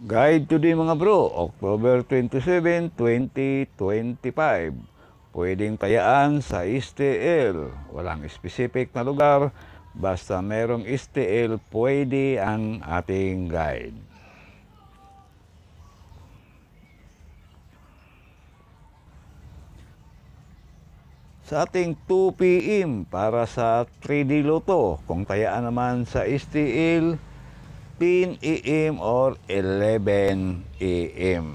Guide today mga bro, October 27, 2025. Pwedeng tayaan sa STL. Walang specific na lugar, basta merong STL, pwede ang ating guide. Sa ating 2 p.m. para sa 3D Lotto, kung tayaan naman sa STL, 10 a.m. or 11 a.m.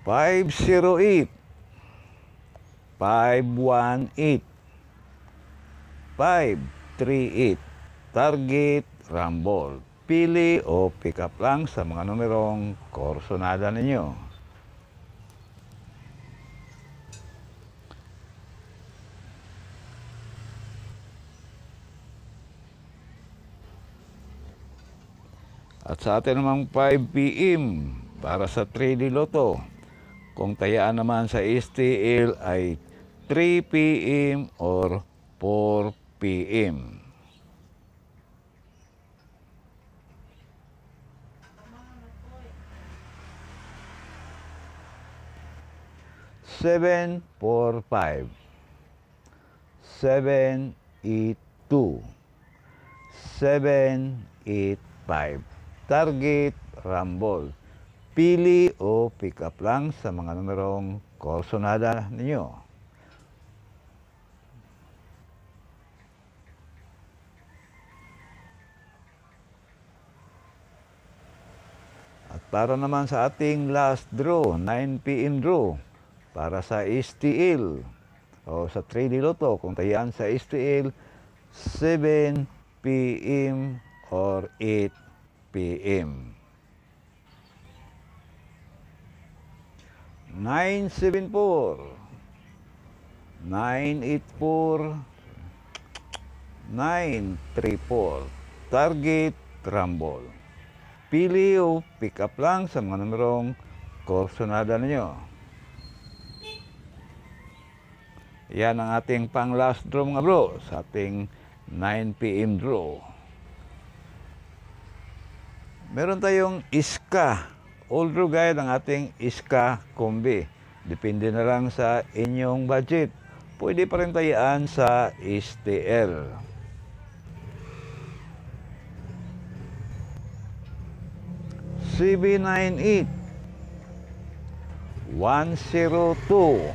₱508, ₱518, ₱538, target, rumble. Pili o pick up lang sa mga numerong korsonada ninyo. At sa atin namang 5 p.m. para sa 3D Lotto, kung tayaan naman sa STL ay 3 p.m. or 4 p.m. Seven, 4, 5, 7, 8, 2, 7, 8, 5. Target, rumble. Pili o pick up lang sa mga numerong korsonada ninyo. At para naman sa ating last draw, 9 p.m. draw, para sa STL o sa 3D Lotto, kung tayaan sa STL, 7 p.m. or 8 p.m. 974, 984, 934. Target, rumble. Pili o pick up lang sa mga numerong korsonada ninyo. Yan ang ating pang last draw mga bro, sa ating 9 p.m. draw. Meron tayong iska. All draw guide ang ating iska kombi. Depende na lang sa inyong budget. Pwede pa rin tayaan sa STL. CB98, 102,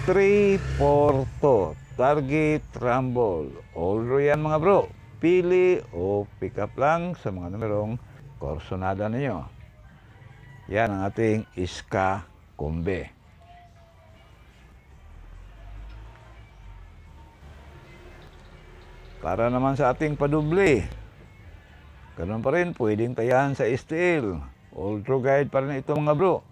342. Target, rumble. All draw yan mga bro. Pili o pick up lang sa mga numerong korsonada ninyo. Yan ang ating iska kombe. Para naman sa ating paduble, ganun pa rin, pwedeng tayahan sa STL. All draw guide pa rin ito mga bro.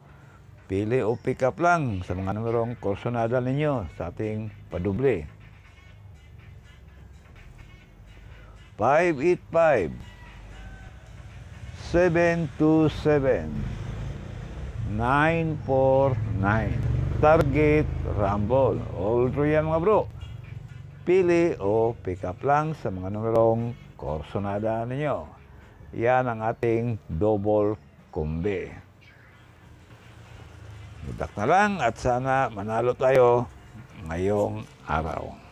Pili o pick up lang sa mga numerong korsonada ninyo sa ating paduble. 585, 727, 949. Target, rumble. All draw yan mga bro. Pili o pick up lang sa mga numerong korsonada ninyo. Yan ang ating double kombe. Budak na lang at sana manalo tayo ngayong araw.